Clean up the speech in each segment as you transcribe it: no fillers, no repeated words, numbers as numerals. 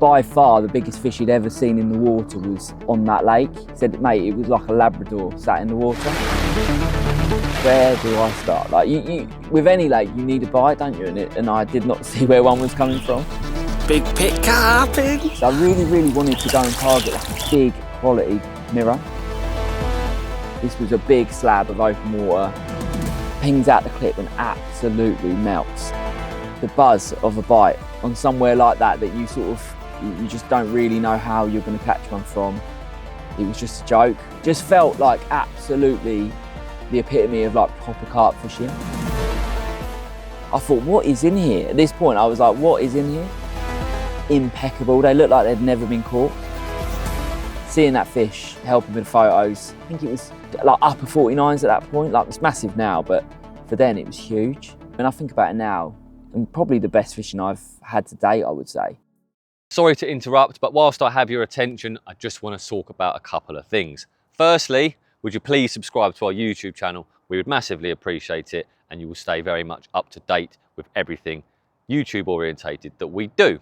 by far the biggest fish he'd ever seen in the water was on that lake. He said, mate, it was like a Labrador sat in the water. Where do I start? Like with any lake, you need a bite, don't you? And I did not see where one was coming from. Big pit carping. So I really wanted to go and target like a big quality mirror. This was a big slab of open water. Pings out the clip and absolutely melts. The buzz of a bite on somewhere like that you you just don't really know how you're going to catch one from. It was just a joke. Just felt like absolutely the epitome of like proper carp fishing. I thought, what is in here? At this point I was like, what is in here? Impeccable. They looked like they'd never been caught. Seeing that fish, helping with the photos, I think it was like upper 49s at that point. Like, it's massive now, but for then it was huge. When I think about it now, and probably the best fishing I've had to date, I would say. Sorry to interrupt, but whilst I have your attention, I just want to talk about a couple of things. Firstly, would you please subscribe to our YouTube channel? We would massively appreciate it, and you will stay very much up to date with everything YouTube orientated that we do.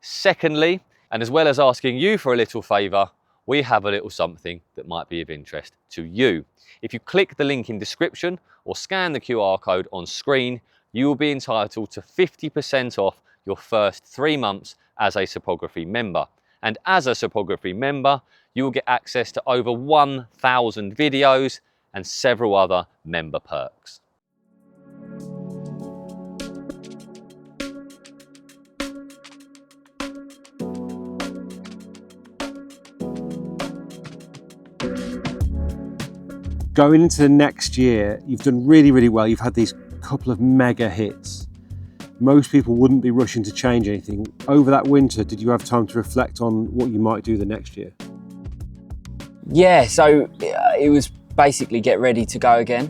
Secondly, and as well as asking you for a little favour, we have a little something that might be of interest to you. If you click the link in description or scan the QR code on screen, you will be entitled to 50% off your first 3 months as a Cypography member. And as a Cypography member, you will get access to over 1,000 videos and several other member perks. Going into the next year, you've done really well. You've had these couple of mega hits. Most people wouldn't be rushing to change anything. Over that winter, did you have time to reflect on what you might do the next year? Yeah, so it was basically get ready to go again.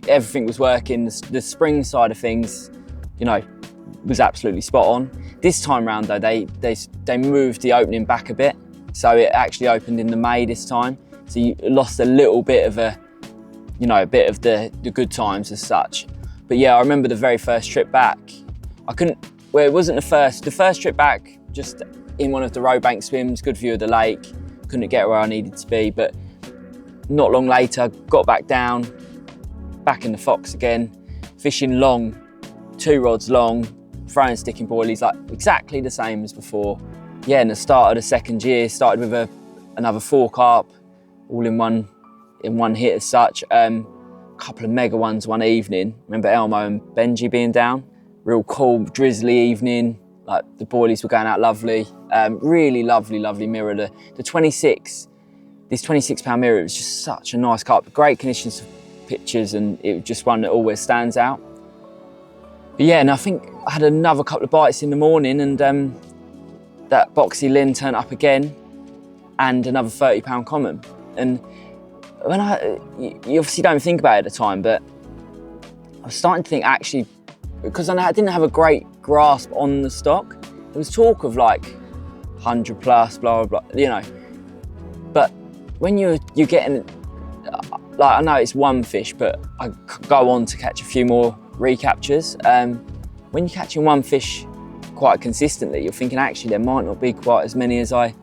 Everything was working. The spring side of things, you know, was absolutely spot on. This time round though, they moved the opening back a bit. So it actually opened in the May this time. So you lost a little bit of a bit of the good times as such. But yeah, I remember the very first trip back. It wasn't the first trip back, just in one of the row bank swims, good view of the lake, couldn't get where I needed to be, but not long later, got back down, back in the Fox again, fishing long, 2 rods long, throwing sticking boilies, like exactly the same as before. Yeah, and the start of the second year, started with another 4 carp, all in one hit as such. Couple of mega ones one evening. Remember Elmo and Benji being down? Real cool, drizzly evening. Like the boilies were going out lovely. Really lovely mirror. The 26, this 26-pound mirror, it was just such a nice carp. Great conditions for pictures, and it was just one that always stands out. But yeah, and I think I had another couple of bites in the morning, and that boxy Lynn turned up again, and another 30-pound common. And when you obviously don't think about it at the time, but I was starting to think actually, because I didn't have a great grasp on the stock. There was talk of like 100 plus, blah, blah, blah, you know. But when you're getting, like I know it's one fish, but I go on to catch a few more recaptures. When you're catching one fish quite consistently, you're thinking actually there might not be quite as many as I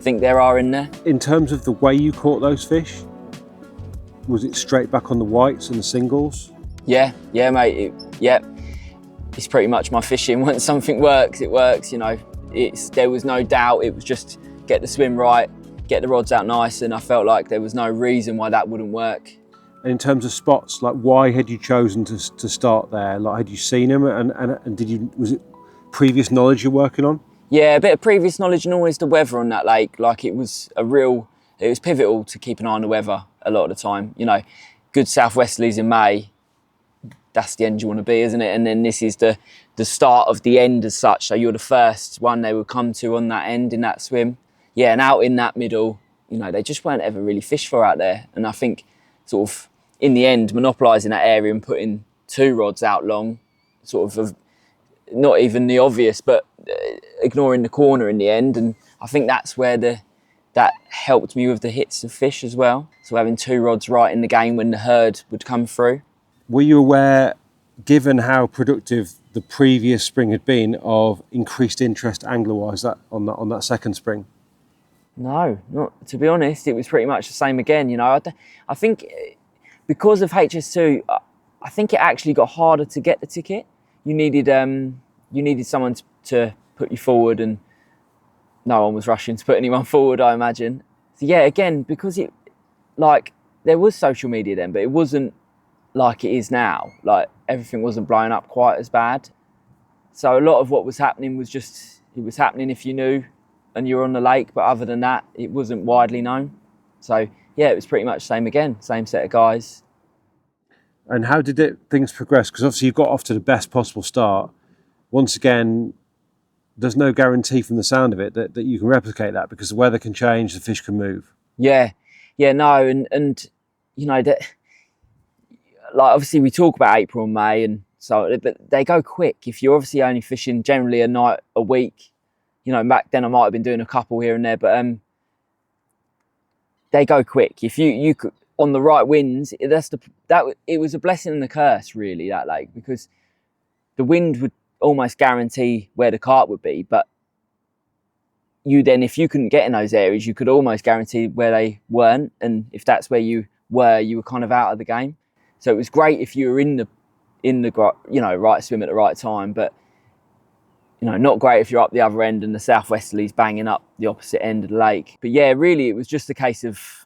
think there are in there. In terms of the way you caught those fish, was it straight back on the whites and the singles? Yeah, mate, it's pretty much my fishing. Once something works, it works, you know. There was no doubt, it was just get the swim right, get the rods out nice, and I felt like there was no reason why that wouldn't work. And in terms of spots, like why had you chosen to start there? Like, had you seen them, and was it previous knowledge you're working on? Yeah, a bit of previous knowledge, and always the weather on that lake. Like it was pivotal to keep an eye on the weather a lot of the time. You know, good southwesterlies in May, that's the end you want to be, isn't it? And then this is the start of the end as such. So you're the first one they would come to on that end in that swim. Yeah, and out in that middle, you know, they just weren't ever really fished for out there. And I think sort of in the end, monopolising that area and putting 2 rods out long, sort of not even the obvious, but ignoring the corner in the end. And I think that's where that helped me with the hits of fish as well. So having 2 rods right in the game when the herd would come through. Were you aware, given how productive the previous spring had been of increased interest angler-wise on that second spring? No, not to be honest. It was pretty much the same again. You know, I think because of HS2, I think it actually got harder to get the ticket. You needed someone to put you forward, and no one was rushing to put anyone forward, I imagine. So yeah, again, because there was social media then, but it wasn't like it is now. Like, everything wasn't blowing up quite as bad. So a lot of what was happening was just, it was happening if you knew and you were on the lake, but other than that, it wasn't widely known. So yeah, it was pretty much the same again, same set of guys. And how did things progress? Because obviously you've got off to the best possible start. Once again, there's no guarantee from the sound of it that you can replicate that, because the weather can change, the fish can move. Yeah, no, and you know, that, like, obviously we talk about April and May, and so, but they go quick. If you're obviously only fishing generally a night a week, you know, back then I might have been doing a couple here and there, but they go quick. If you could, on the right winds, it was a blessing and a curse, really, that lake, because the wind would almost guarantee where the carp would be, but you then, if you couldn't get in those areas, you could almost guarantee where they weren't, and if that's where you were kind of out of the game. So it was great if you were in the you know, right swim at the right time, but you know, not great if you're up the other end and the southwesterly's banging up the opposite end of the lake. But yeah, really, it was just a case of,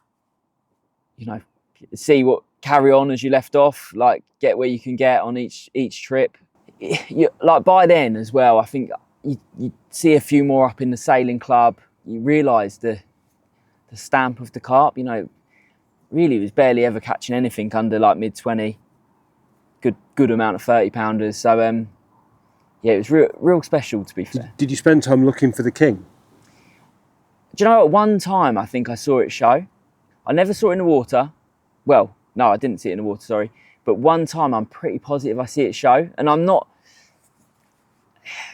you know, carry on as you left off, like get where you can get on each trip. Like by then as well, I think you see a few more up in the sailing club. You realise the stamp of the carp. You know, really was barely ever catching anything under like mid-20. Good amount of 30-pounders. So yeah, it was real special, to be fair. Did you spend time looking for the king? Do you know, at one time I think I saw it show. I never saw it in the water. Well, no, I didn't see it in the water, sorry. But one time I'm pretty positive I see it show. And I'm not,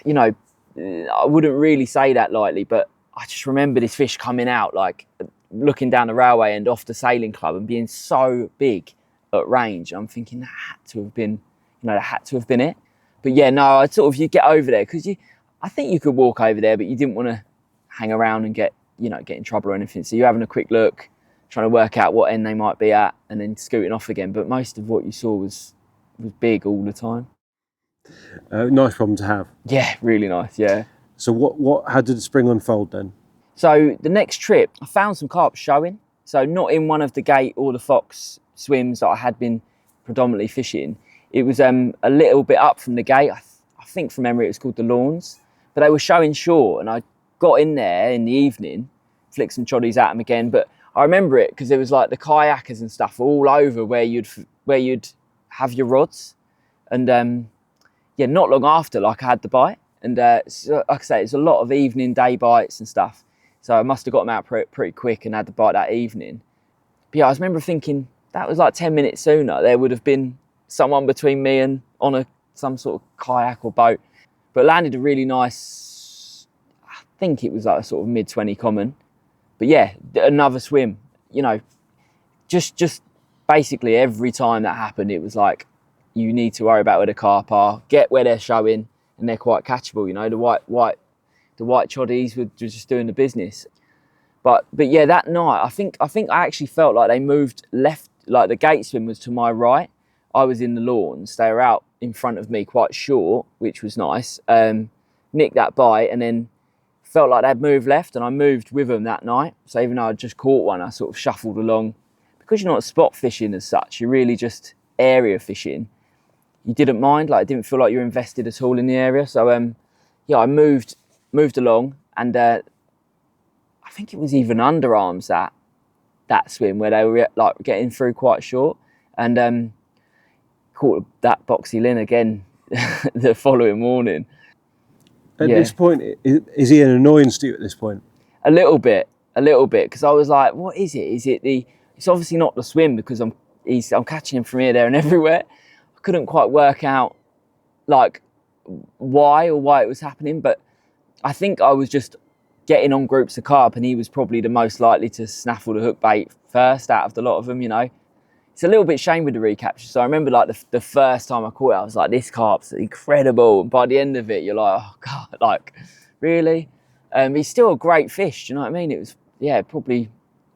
you know, I wouldn't really say that lightly, but I just remember this fish coming out, like looking down the railway and off the sailing club and being so big at range. I'm thinking that had to have been, you know, that had to have been it. But yeah, no, you get over there, because I think you could walk over there, but you didn't want to hang around and get in trouble or anything. So you're having a quick look, trying to work out what end they might be at, and then scooting off again. But most of what you saw was big all the time. Nice problem to have. Yeah, really nice, yeah. So how did the spring unfold then? So the next trip, I found some carp showing. So not in one of the gate or the fox swims that I had been predominantly fishing. It was a little bit up from the gate. I think from memory it was called the Lawns. But they were showing shore, and I got in there in the evening, flicked some choddies at them again. But I remember it because there was like the kayakers and stuff all over where you'd have your rods. And yeah, not long after, like, I had the bite. And so, like I say, it's a lot of evening, day bites and stuff. So I must have got them out pretty quick and had the bite that evening. But yeah, I remember thinking that was like 10 minutes sooner, there would have been someone between me and on some sort of kayak or boat. But landed a really nice, I think it was like a sort of mid-20 common. But yeah, another swim, you know, just basically every time that happened, it was like, you need to worry about where the carp are, get where they're showing, and they're quite catchable. You know, the white choddies were just doing the business. But yeah, that night, I think I actually felt like they moved left, like the gate swim was to my right. I was in the Lawns. They were out in front of me quite short, which was nice. Nicked that bite, and then felt like they'd moved left, and I moved with them that night. So even though I'd just caught one, I sort of shuffled along. Because you're not spot fishing as such, you're really just area fishing. You didn't mind, like, it didn't feel like you were invested at all in the area. So yeah, I moved along, and I think it was even underarms that swim where they were like getting through quite short, and caught that boxy lin again the following morning. At this point, is he an annoyance to you at this point? A little bit, because I was like, what is it? It's obviously not the swim, because I'm catching him from here, there and everywhere. I couldn't quite work out like why it was happening, but I think I was just getting on groups of carp, and he was probably the most likely to snaffle the hook bait first out of the lot of them, you know. it's a little bit shame with the recapture. So I remember like the first time I caught it, I was like, this carp's incredible. And by the end of it, you're like, oh God, like, really? He's still a great fish, do you know what I mean? It was, yeah, probably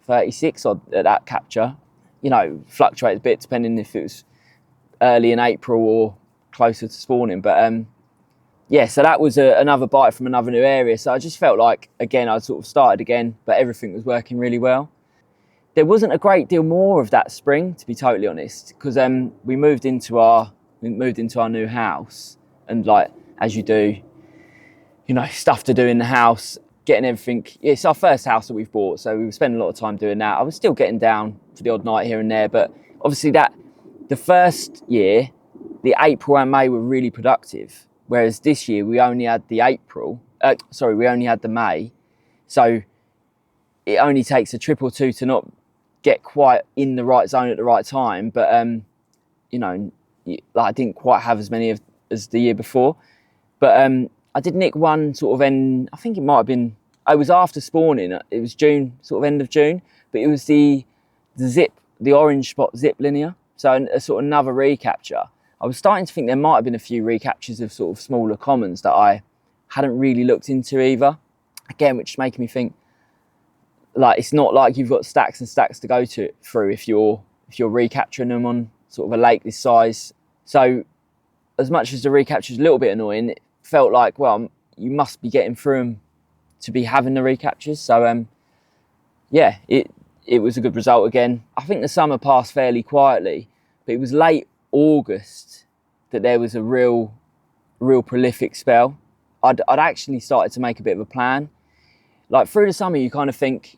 36 odd at that capture. You know, fluctuates a bit depending if it was early in April or closer to spawning. But yeah, so that was another bite from another new area. So I just felt like, again, I sort of started again, but everything was working really well. There wasn't a great deal more of that spring, to be totally honest, because we moved into our new house, and like, as you do, you know, stuff to do in the house, getting everything. It's our first house that we've bought, so we were spending a lot of time doing that. I was still getting down for the odd night here and there, but obviously the first year, the April and May were really productive, whereas this year we only had the May, so it only takes a trip or two to not get quite in the right zone at the right time. But you know, like, I didn't quite have as many as the year before, but I did nick one sort of I think it might have been, I was after spawning, it was June, sort of end of June, but it was the orange spot zip linear, so a sort of another recapture. I was starting to think there might have been a few recaptures of sort of smaller commons that I hadn't really looked into either, again, which is making me think, like, it's not like you've got stacks and stacks to go through if you're recapturing them on sort of a lake this size. So as much as the recapture is a little bit annoying, it felt like, well, you must be getting through them to be having the recaptures. So yeah, it was a good result again. I think the summer passed fairly quietly, but it was late August that there was a real prolific spell. I'd actually started to make a bit of a plan. Like, through the summer, you kind of think,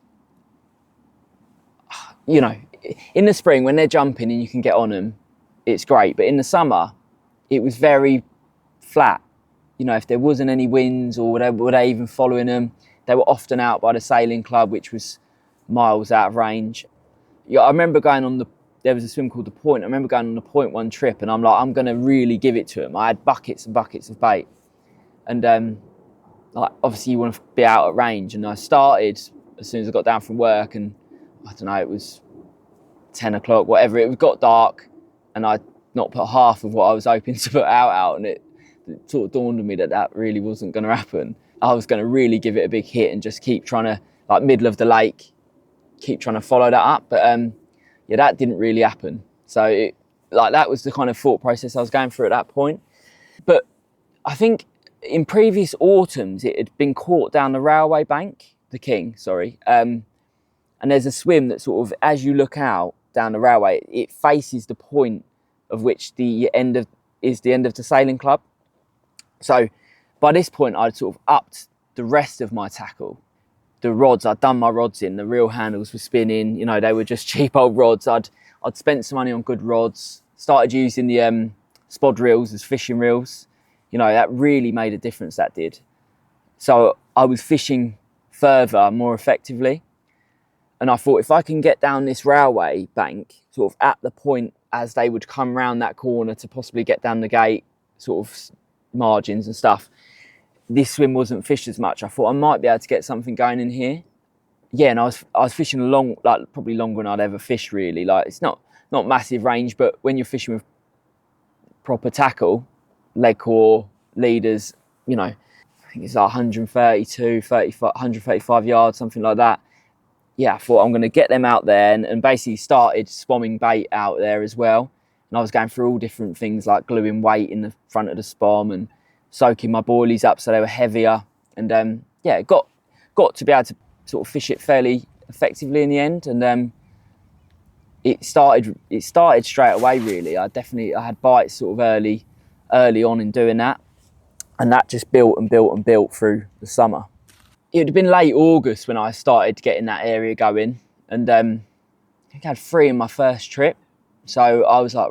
you know, in the spring when they're jumping and you can get on them, it's great. But in the summer, it was very flat. You know, if there wasn't any winds or whatever, were they even following them? They were often out by the sailing club, which was miles out of range. Yeah, I remember there was a swim called the Point. I remember going on the Point one trip, and I'm like, I'm going to really give it to them. I had buckets and buckets of bait. And like, obviously you want to be out at range. And I started as soon as I got down from work, and I don't know, it was 10 o'clock, whatever. It got dark, and I'd not put half of what I was hoping to put out, and it sort of dawned on me that really wasn't going to happen. I was going to really give it a big hit and just keep trying to, like, middle of the lake, keep trying to follow that up. But yeah, that didn't really happen. So that was the kind of thought process I was going through at that point. But I think in previous autumns, it had been caught down the railway bank, the king, sorry. And there's a swim that sort of, as you look out down the railway, it faces the point of which the end of the sailing club. So by this point, I'd sort of upped the rest of my tackle. The rods, I'd done my rods in, the reel handles were spinning, you know, they were just cheap old rods. I'd spent some money on good rods, started using the spod reels as fishing reels. You know, that really made a difference, that did. So I was fishing further, more effectively. And I thought, if I can get down this railway bank, sort of at the point as they would come round that corner to possibly get down the gate, sort of margins and stuff, this swim wasn't fished as much. I thought I might be able to get something going in here. Yeah, and I was fishing along, like, probably longer than I'd ever fished, really. Like, it's not massive range, but when you're fishing with proper tackle, leg core, leaders, you know, I think it's like 135 yards, something like that. Yeah, I thought I'm going to get them out there, and basically started spomming bait out there as well. And I was going through all different things, like gluing weight in the front of the spom and soaking my boilies up so they were heavier. And yeah, got to be able to sort of fish it fairly effectively in the end. And it started straight away, really. I had bites sort of early on in doing that, and that just built and built and built through the summer. It would have been late August when I started getting that area going, and I think I had 3 in my first trip. So I was like,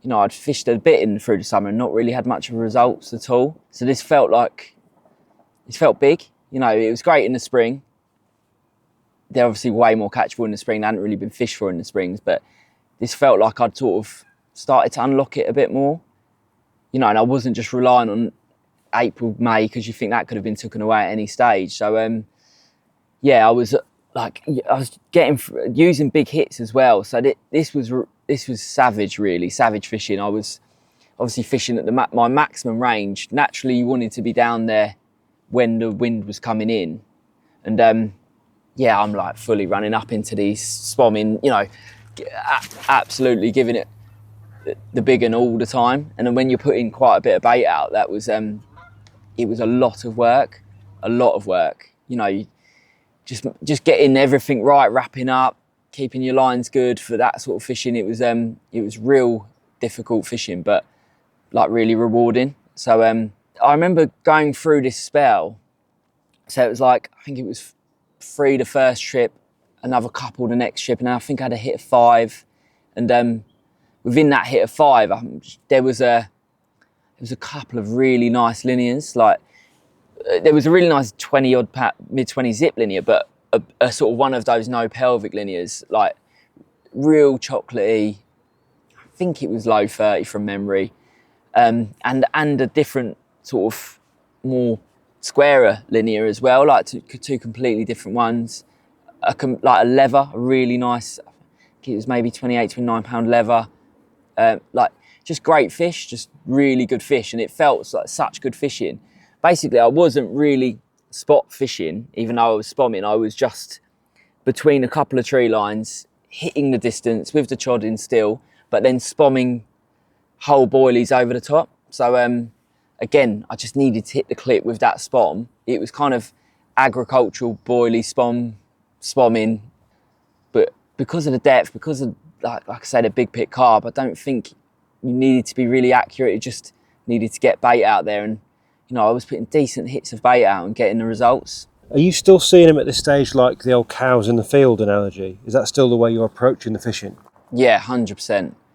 you know, I'd fished a bit in through the summer and not really had much of results at all. So this felt big. You know, it was great in the spring. They're obviously way more catchable in the spring. They hadn't really been fished for in the springs, but this felt like I'd sort of started to unlock it a bit more. You know, and I wasn't just relying on April, May, because you think that could have been taken away at any stage. So yeah, I was like I was using big hits as well. So this was savage, really savage fishing. I was obviously fishing at my maximum range. Naturally, you wanted to be down there when the wind was coming in, and yeah, I'm like fully running up into these spomming, you know, absolutely giving it the big one all the time. And then when you're putting quite a bit of bait out, that was it was a lot of work, you know. Just getting everything right, wrapping up, keeping your lines good for that sort of fishing. It was real difficult fishing, but like really rewarding. So I remember going through this spell. So it was like, I think it was 3 the first trip, another couple the next trip, and I think I had a hit of 5. And within that hit of 5, there was a couple of really nice linears. Like there was a really nice 20-odd mid-20 zip linear, but a sort of one of those no pelvic linears, like real chocolatey. I think it was low 30 from memory, and a different sort of more squarer linear as well, like two completely different ones. Like a leather, a really nice, I think it was maybe 28, 29 pound leather. Like just great fish, just really good fish, and it felt like such good fishing. Basically, I wasn't really spot fishing, even though I was spomming. I was just between a couple of tree lines, hitting the distance with the chodding still, but then spomming whole boilies over the top. So again, I just needed to hit the clip with that spom. It was kind of agricultural boilie spomming, but because of the depth, because of like I said, a big pit carp, I don't think you needed to be really accurate. You just needed to get bait out there, and you know, I was putting decent hits of bait out and getting the results. Are you still seeing them at this stage like the old cows in the field analogy? Is that still the way you're approaching the fishing? Yeah, 100%.